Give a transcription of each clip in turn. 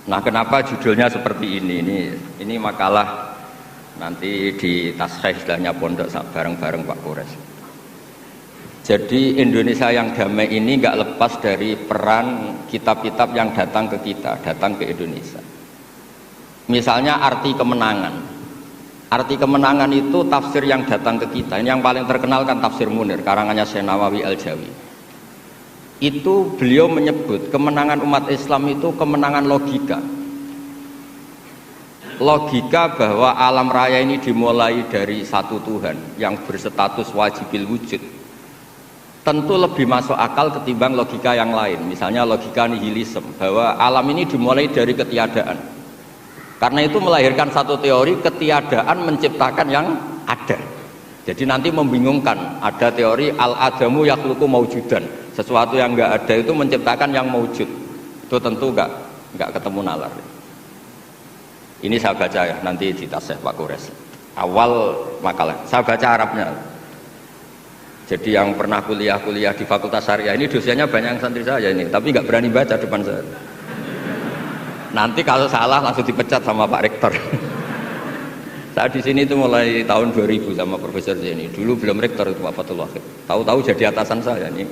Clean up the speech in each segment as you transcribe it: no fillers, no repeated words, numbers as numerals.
Nah, kenapa judulnya seperti ini? Ini makalah nanti di tasrih istilahnya pondok bareng-bareng Pak Kores. Jadi Indonesia yang damai ini nggak lepas dari peran kitab-kitab yang datang ke kita, datang ke Indonesia. Misalnya arti kemenangan. Arti kemenangan itu tafsir yang datang ke kita. Ini yang paling terkenal kan tafsir Munir, karangannya Syekh Nawawi Al-Jawi. Itu beliau menyebut kemenangan umat Islam itu kemenangan logika. Logika bahwa alam raya ini dimulai dari satu Tuhan yang berstatus wajibil wujud. Tentu lebih masuk akal ketimbang logika yang lain. Misalnya logika nihilisme, bahwa alam ini dimulai dari ketiadaan. Karena itu melahirkan satu teori ketiadaan menciptakan yang ada. Jadi nanti membingungkan, ada teori al-adamu yakhluqu maujudan. Sesuatu yang enggak ada itu menciptakan yang maujud. Itu tentu enggak ketemu nalar. Ini saya baca ya, nanti di tasih Pak Kores. Awal makalah, saya baca Arabnya. Jadi yang pernah kuliah di Fakultas Syariah ini dosennya banyak yang santri saya ini, tapi nggak berani baca depan saya. Nanti kalau salah langsung dipecat sama Pak Rektor. Saya di sini itu mulai tahun 2000 sama Profesor Zeni. Dulu belum rektor itu Pak Fatul Wahid. Tahu-tahu jadi atasan saya ini.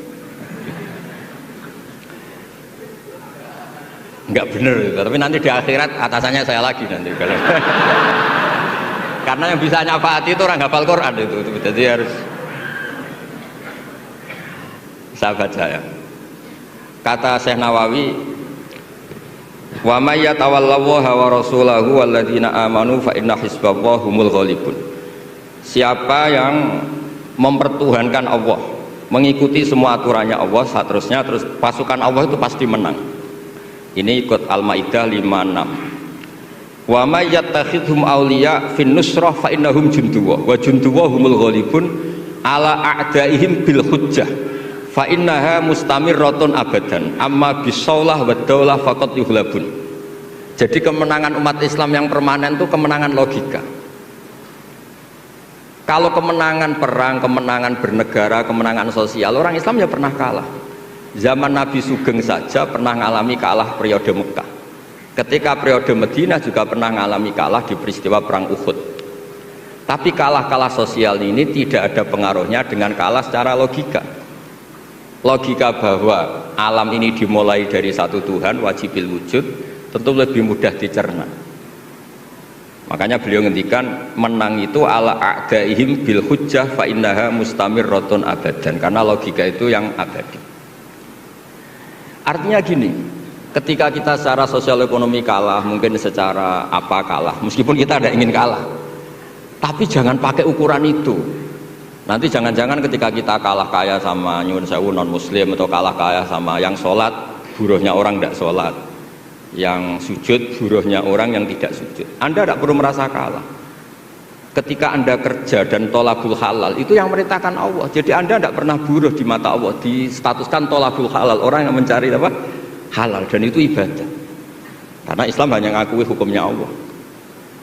Enggak bener itu, tapi nanti di akhirat atasannya saya lagi nanti. Karena yang bisa nyafaati itu orang hafal Quran itu. Jadi harus saya baca ya. Kata Syekh Nawawi, wa may yatawallallaha wa rasulahu walladzina amanu fa inna hizballahi humul ghalibun. Siapa yang mempertuhankan Allah, mengikuti semua aturannya Allah, seterusnya terus pasukan Allah itu pasti menang. Ini ikut Al-Maidah 56. Wa may yattakhidhum awliya fin nusrah fa innahum junduwa wa junduwa humul ghalibun ala a'daihim bil hujjah fa innaha mustamirratun abadan amma bisaulah wa daulah faqad yuhlabun. Jadi kemenangan umat Islam yang permanen itu kemenangan logika. Kalau kemenangan perang, kemenangan bernegara, kemenangan sosial, orang Islam ya pernah kalah. Zaman Nabi Sugeng saja pernah mengalami kalah periode Mekah. Ketika periode Madinah juga pernah mengalami kalah di peristiwa perang Uhud. Tapi kalah-kalah sosial ini tidak ada pengaruhnya dengan kalah secara logika. Logika bahwa alam ini dimulai dari satu Tuhan wajibil wujud tentu lebih mudah dicerna. Makanya beliau ngendikan menang itu ala a'daihim bil hujjah fa innaha mustamirratun abadan, karena logika itu yang abadi. Artinya gini, ketika kita secara sosial ekonomi kalah, mungkin secara apa kalah, meskipun kita ada ingin kalah, tapi jangan pakai ukuran itu. Nanti jangan-jangan ketika kita kalah kaya sama nyuwun sewu non muslim, atau kalah kaya sama yang sholat, buruhnya orang tidak sholat, yang sujud, buruhnya orang yang tidak sujud. Anda tidak perlu merasa kalah. Ketika Anda kerja dan tolabul halal, itu yang merintahkan Allah. Jadi Anda tidak pernah buruh di mata Allah, distatuskan tolabul halal, orang yang mencari apa? Halal, dan itu ibadah. Karena Islam hanya ngakui hukumnya Allah.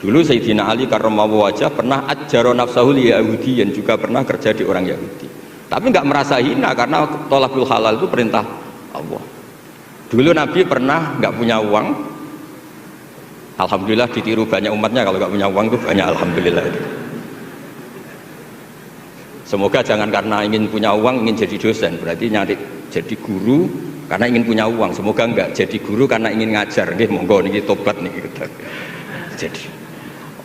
Dulu Sayyidina Ali karramallahu wajhah pernah ajjaro nafsahu li Yahudiyan, juga pernah kerja di orang Yahudi. Tapi nggak merasa hina karena tolabul halal itu perintah Allah. Dulu Nabi pernah nggak punya uang. Alhamdulillah ditiru banyak umatnya, kalau nggak punya uang itu banyak, alhamdulillah. Semoga jangan karena ingin punya uang ingin jadi dosen, berarti nyari jadi guru karena ingin punya uang. Semoga enggak jadi guru karena ingin ngajar. Nggih, monggo niki tobat niki. Jadi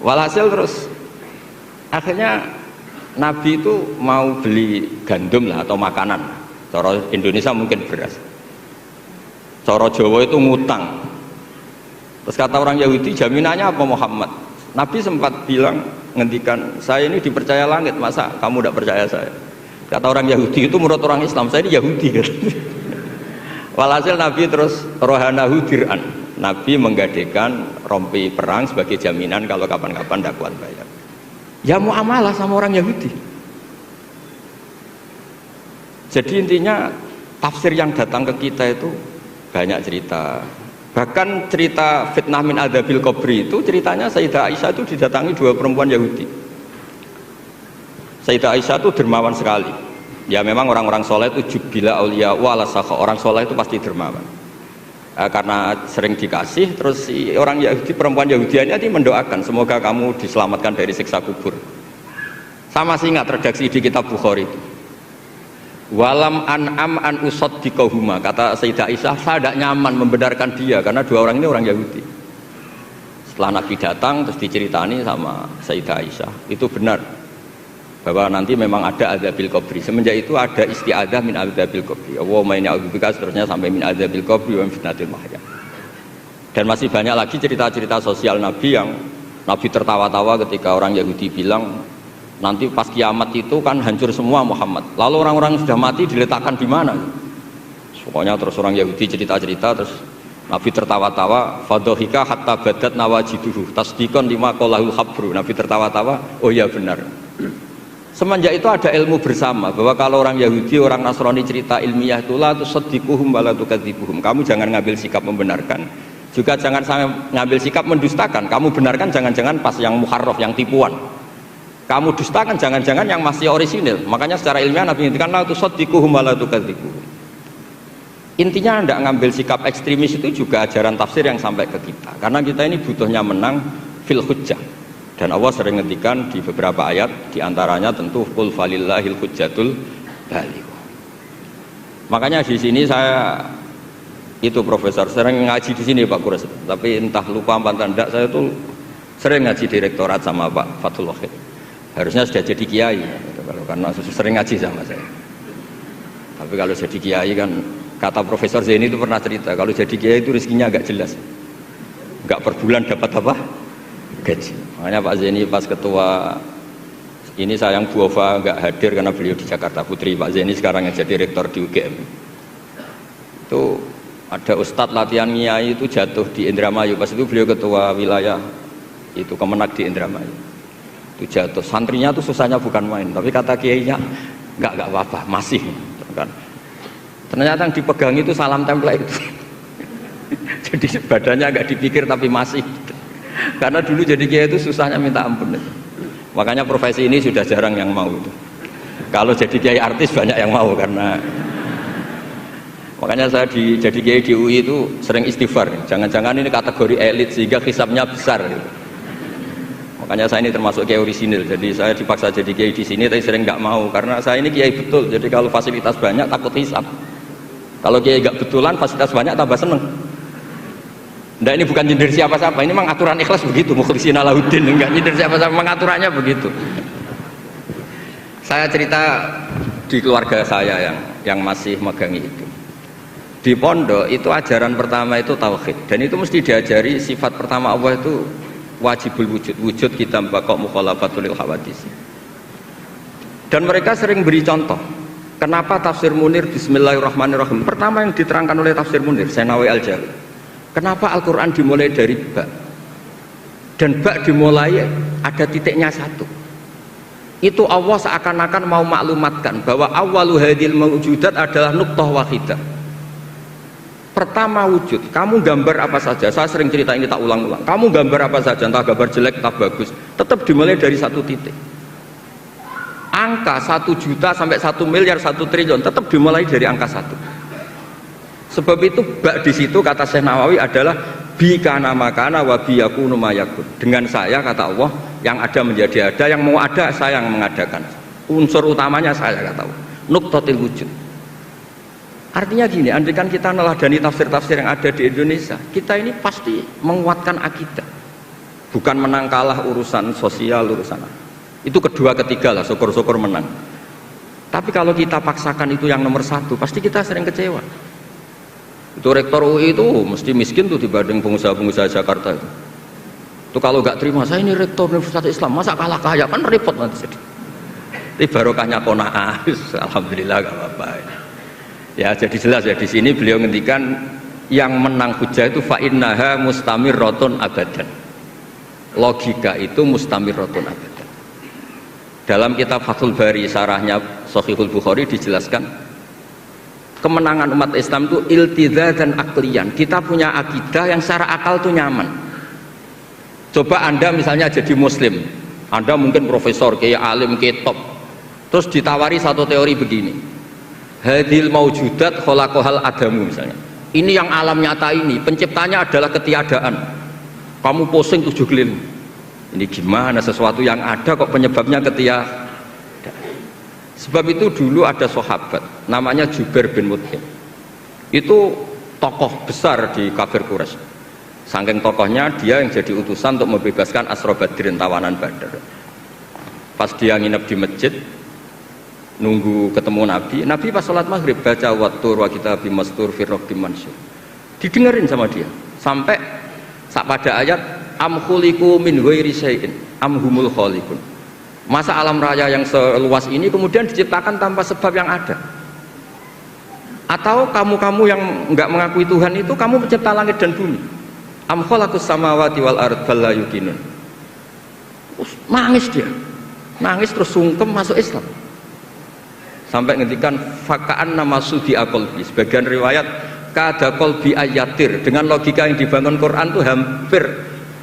walhasil terus akhirnya Nabi itu mau beli gandum lah atau makanan. Cara Indonesia mungkin beras. Cara Jawa itu ngutang. Terus kata orang Yahudi, jaminannya apa Muhammad? Nabi sempat bilang, ngendikan, saya ini dipercaya langit, masa kamu tidak percaya saya? Kata orang Yahudi, itu menurut orang Islam, saya ini Yahudi. Walhasil Nabi terus rohanahu dir'an. Nabi menggadekan rompi perang sebagai jaminan kalau kapan-kapan tidak kuat bayar. Ya muamalah sama orang Yahudi. Jadi intinya tafsir yang datang ke kita itu banyak cerita. Bahkan cerita fitnah min adzabil qabri itu ceritanya Sayyidah Aisyah itu didatangi dua perempuan Yahudi. Sayyidah Aisyah itu dermawan sekali. Ya memang orang-orang soleh itu jubila auliya wa ala sakha. Orang soleh itu pasti dermawan. karena sering dikasih, terus si orang Yahudi, perempuan Yahudianya ini mendoakan semoga kamu diselamatkan dari siksa kubur. Sama sih ingat redaksi di kitab Bukhari itu. Walam an'am an usaddiqahuma, kata Sayyidah Aisyah, saya tidak nyaman membenarkan dia karena dua orang ini orang Yahudi. Setelah Nabi datang terus diceritani sama Sayyidah Aisyah, itu benar bahwa nanti memang ada adzabil qabri. Semenjak itu ada isti'adzah min adzabil qabri. Allahumma inni a'udzubika, seterusnya sampai min adzabil qabri wa min fitnatil mahya. Dan masih banyak lagi cerita-cerita sosial Nabi yang Nabi tertawa-tawa ketika orang Yahudi bilang nanti pas kiamat itu kan hancur semua Muhammad. Lalu orang-orang sudah mati diletakkan di mana? Pokoknya terus orang Yahudi cerita-cerita, terus Nabi tertawa-tawa, fadhahika hatta badat nawajiduhu tasdiqan lima qalahul habru. Nabi tertawa-tawa, oh ya benar. Semenjak itu ada ilmu bersama bahwa kalau orang Yahudi, orang Nasrani cerita ilmiah itu la tusaddiquhum wa la tukadzibuhum. Kamu jangan ngambil sikap membenarkan, juga jangan sampai ngambil sikap mendustakan. Kamu benarkan jangan-jangan pas yang muharraf, yang tipuan. Kamu dustakan jangan-jangan yang masih orisinil. Makanya secara ilmiah Nabi ngendikan la tusaddiquhum wa la tukadzibuhum. Intinya tidak ngambil sikap ekstremis itu juga ajaran tafsir yang sampai ke kita. Karena kita ini butuhnya menang fil hujjah. Dan Allah sering ngendikan di beberapa ayat, diantaranya tentu qul falillahil hujjatul baligh. Makanya di sini saya itu profesor sering ngaji di sini Pak Kures. Tapi entah lupa apa tidak, saya tuh sering ngaji direktorat sama Pak Fathul Wahid. Harusnya sudah jadi kiai karena sering ngaji sama saya. Tapi kalau jadi kiai kan, kata Profesor Zaini itu pernah cerita, kalau jadi kiai itu rezekinya agak jelas, nggak per bulan dapat apa gaji. Makanya Pak Zaini pas ketua ini, sayang Bu Ova nggak hadir karena beliau di Jakarta, putri Pak Zaini sekarang yang jadi rektor di UGM. Itu ada ustadz latihan kiai itu jatuh di Indramayu, pas itu beliau ketua wilayah itu Kemenak di Indramayu. Itu jatuh, santrinya tuh susahnya bukan main, tapi kata kiainya nggak apa-apa, masih kan. Ternyata yang dipegang itu salam tempel itu. Jadi badannya agak dipikir tapi masih. Karena dulu jadi kiai itu susahnya minta ampun. Makanya profesi ini sudah jarang yang mau itu. Kalau jadi kiai artis banyak yang mau, karena makanya saya jadi kiai di UI itu sering istighfar. Jangan-jangan ini kategori elit sehingga hisabnya besar. Gitu. Makanya saya ini termasuk kiai orisinil, jadi saya dipaksa jadi kiai di sini, tapi sering nggak mau karena saya ini kiai betul. Jadi kalau fasilitas banyak takut hisab. Kalau kiai nggak betulan, fasilitas banyak tambah seneng. Nah ini bukan nyindir siapa-siapa, ini memang aturan ikhlas begitu. Mukhlishina lahuddin, nggak nyindir siapa-siapa, memang aturannya begitu. Saya cerita di keluarga saya yang masih megangi itu. Di pondok itu ajaran pertama itu tauhid, dan itu mesti diajari sifat pertama Allah itu wajibul wujud kita bakok mukhalafatul hawadis. Dan mereka sering beri contoh. Kenapa tafsir Munir bismillahirrahmanirrahim pertama yang diterangkan oleh tafsir Munir Senawi Al-Jawi. Kenapa Al-Quran dimulai dari ba, dan ba dimulai ada titiknya satu. Itu Allah seakan-akan mau maklumatkan bahwa awalu hadil mawjudat adalah nuqtah wahidah. Pertama wujud, kamu gambar apa saja, saya sering cerita ini tak ulang-ulang, kamu gambar apa saja, entah gambar jelek, entah bagus, tetap dimulai dari satu titik. Angka 1 juta sampai 1 miliar, 1 triliun tetap dimulai dari angka 1. Sebab itu bak di situ kata Syekh Nawawi adalah bi kana makana wa bi yakunu mayakun. Dengan saya kata Allah, yang ada menjadi ada, yang mau ada saya yang mengadakan. Unsur utamanya saya kata Allah. Nuqtatil wujud. Artinya gini, andaikan kita neladani tafsir-tafsir yang ada di Indonesia, kita ini pasti menguatkan akidah, bukan menang kalah urusan sosial, urusan itu kedua ketiga lah, syukur-syukur menang. Tapi kalau kita paksakan itu yang nomor satu, pasti kita sering kecewa. Itu rektor UI itu mesti miskin tuh dibanding pengusaha-pengusaha Jakarta itu. Itu kalau nggak terima, saya ini rektor Universitas Islam, masa kalah kaya, kan repot nanti jadi. Tapi barokahnya qanaah, alhamdulillah gak apa-apa. Ya jadi jelas ya di sini beliau ngendikan yang menang hujah itu fa innaha mustamirratun abadan. Logika itu mustamirratun abadan. Dalam kitab Fathul Bari sarahnya Shahihul Bukhari dijelaskan kemenangan umat Islam itu iltidza dan aklian. Kita punya akidah yang secara akal itu nyaman. Coba Anda misalnya jadi muslim, Anda mungkin profesor, kayak alim, kayak top, terus ditawari satu teori begini, hadil maujudat khalaqahal adamu misalnya, Ini yang alam nyata ini, penciptanya adalah ketiadaan. Kamu pusing 7 keliling. Ini gimana sesuatu yang ada kok penyebabnya ketiadaan? Sebab itu dulu ada sahabat namanya Jubair bin Mut'im. Itu tokoh besar di kafir Quraisy. Saking tokohnya dia yang jadi utusan untuk membebaskan Asra Badrin, tawanan Badar. Pas dia nginep di masjid nunggu ketemu Nabi, Nabi pas sholat maghrib baca wattur wa kitabim mastur fi raqqim mansur. Didengerin sama dia sampai pada ayat am khuliqu min ghairi syai'in am humul khaliqun. Masa alam raya yang seluas ini kemudian diciptakan tanpa sebab yang ada? Atau kamu-kamu yang enggak mengakui Tuhan itu kamu pencipta langit dan bumi? Am khalaqus samawati wal ard bal la yuqinun. Nangis dia. Nangis terus sungkem masuk Islam. Sampai ngendikan fakaan nama sudi qalbi. Sebagian riwayat kada qalbi ayatir, dengan logika yang dibangun Quran itu hampir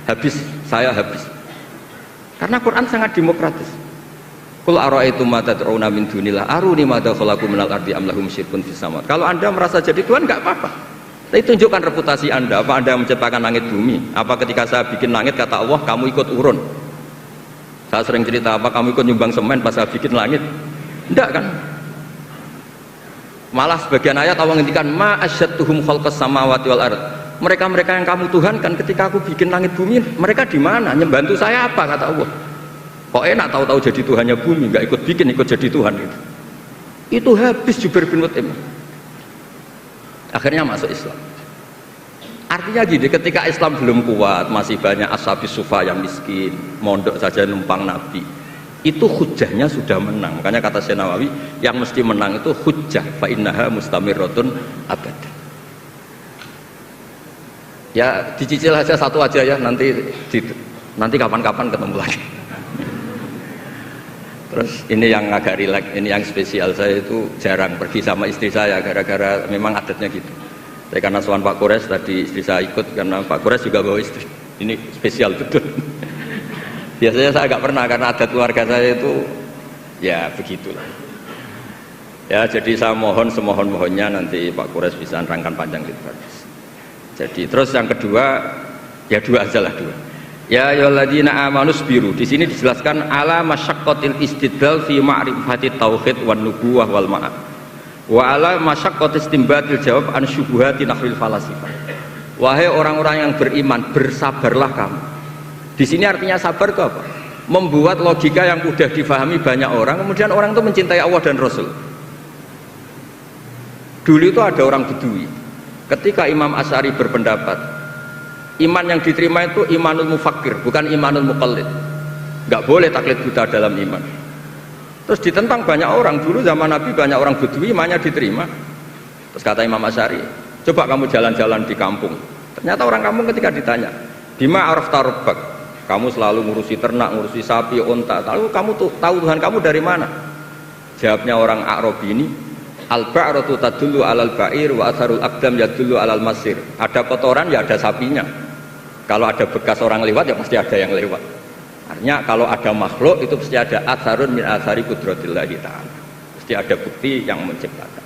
habis, saya habis. Karena Quran sangat demokratis. Qul ara'aytum ma tad'una min dunillah aruni ma khalaqu minal ardi am lahum syirkun fis samawati. Kalau Anda merasa jadi Tuhan enggak apa-apa. Tapi tunjukkan reputasi Anda. Apa Anda menciptakan langit bumi? Apa ketika saya bikin langit kata Allah kamu ikut urun? Saya sering cerita apa kamu ikut nyumbang semen pas saya bikin langit? Enggak kan? Malah sebagian ayat Allah ngendikan ma asyadtuhum khalqas samawati wal ard. Mereka-mereka yang kamu Tuhan kan ketika aku bikin langit bumi, mereka di mana? Membantu saya apa kata Allah? Kok enak tahu-tahu jadi Tuhannya bumi, enggak ikut bikin, ikut jadi Tuhan gitu. Itu habis Jubair bin Mut'im. Akhirnya masuk Islam. Artinya gini, ketika Islam belum kuat, masih banyak ashabis sufa yang miskin, mondok saja numpang Nabi. Itu hujahnya sudah menang. Makanya kata Syekh Nawawi, yang mesti menang itu hujah fa innaha mustamirratun abad. Ya dicicil aja satu aja ya, nanti kapan-kapan ketemu lagi. Terus ini yang agak rileks, ini yang spesial. Saya itu jarang pergi sama istri saya gara-gara memang adatnya gitu. Saya karena soal Pak Kures tadi istri saya ikut karena Pak Kures juga bawa istri. Ini spesial betul. Biasanya saya agak pernah karena adat keluarga saya itu ya begitulah. Ya jadi saya mohon semohon-mohonnya nanti Pak Kures bisa nerangkan panjang lebar. Jadi terus yang kedua ya dua aja lah dua. Ya ayyuhalladzina amanu sabiru. Di sini dijelaskan ala masyaqqatil istidlal fi ma'rifati tauhid wan nubuwah wal ma'ad. Wa ala masyaqqatis istinbatil jawab an syubuhati nahwil falasifah. Wahai orang-orang yang beriman, bersabarlah kamu. Di sini artinya sabar itu apa? Membuat logika yang mudah difahami banyak orang, kemudian orang itu mencintai Allah dan Rasul. Dulu itu ada orang Bedui. Ketika Imam Asy'ari berpendapat, iman yang diterima itu imanul mufakkir, bukan imanul muqallid. Enggak boleh taklid buta dalam iman. Terus ditentang banyak orang. Dulu zaman Nabi banyak orang Bedui imannya diterima. Terus kata Imam Asy'ari, coba kamu jalan-jalan di kampung. Ternyata orang kampung ketika ditanya, bima arafta rabbak, kamu selalu ngurusi ternak, ngurusi sapi, unta, lalu kamu tahu Tuhan kamu dari mana? Jawabnya orang Arabi ini, al-ba'ratu tadullu alal ba'ir wa atharul aqdam yadullu alal masir. Ada kotoran ya ada sapinya. Kalau ada bekas orang lewat ya pasti ada yang lewat. Artinya kalau ada makhluk itu pasti ada atharun min athari qudratillahi ta'ala. Pasti ada bukti yang menciptakan.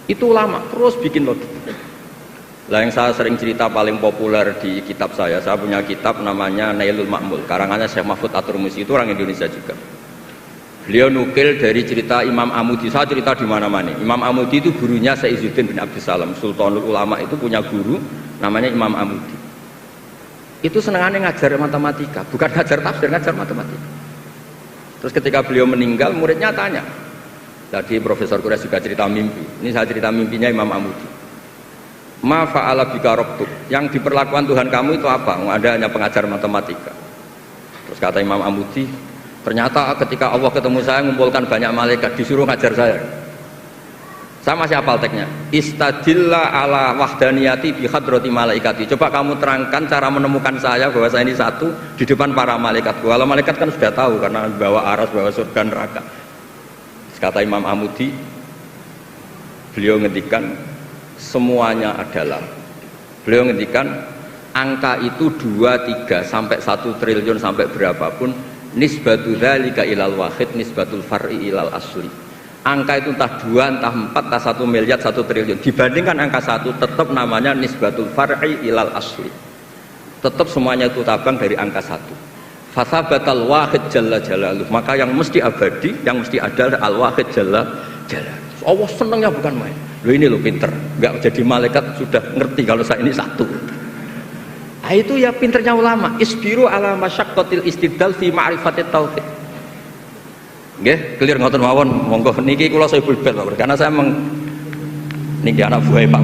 Itu ulama terus bikin logika. Lah yang saya sering cerita paling populer di kitab saya punya kitab namanya Nailul Ma'mul, karangannya Syekh Mahfud At-Turmusi, itu orang Indonesia juga. Beliau nukil dari cerita Imam Amudi. Saya cerita di mana-mana. Imam Amudi itu gurunya Syekh Izzuddin bin Abdussalam, Sultanul Ulama itu punya guru namanya Imam Amudi. Itu senangannya ngajar matematika, bukan ngajar tafsir, ngajar matematika. Terus ketika beliau meninggal, muridnya tanya. Tadi Profesor Kures juga cerita mimpi. Ini saya cerita mimpinya Imam Amudi. Ma fa'ala bika rabbuk, yang diperlakukan Tuhan kamu itu apa? Ada hanya pengajar matematika. Terus kata Imam Amudi, ternyata ketika Allah ketemu saya mengumpulkan banyak malaikat disuruh ngajar saya. Saya masih hafal teksnya. Istadilla ala wahdaniyati bi hadrati malaikati. Coba kamu terangkan cara menemukan saya bahwa saya ini satu di depan para malaikat. Kalau malaikat kan sudah tahu karena bawa aras, bawa surga neraka. Terus kata Imam Amudi, beliau ngendikan semuanya adalah, beliau ngendikan angka itu 2, 3 sampai 1 triliun sampai berapapun, nisbatu dzalika ilal wahid nisbatul far'i ilal asli. angka itu entah 2, entah 4, entah 1 miliar, 1 triliun. Dibandingkan angka 1 tetap namanya nisbatul far'i ilal asli. Tetap semuanya itu tabang dari angka 1. Fasabatal wahid jalla jalaluh. Maka yang mesti abadi, yang mesti ada adalah al-wahid jalla jalaluh. Allah senangnya bukan main. Loh ini lo pinter, nggak jadi malaikat sudah ngerti kalau saya ini 1. Nah, itu ya pinternya ulama. Isbiru ala masyaqqatil istidlal fi ma'rifatit tauhid. Nggih, clear ngoten mawon. Monggo niki kula saya bulbel karena saya niki anak buah Pak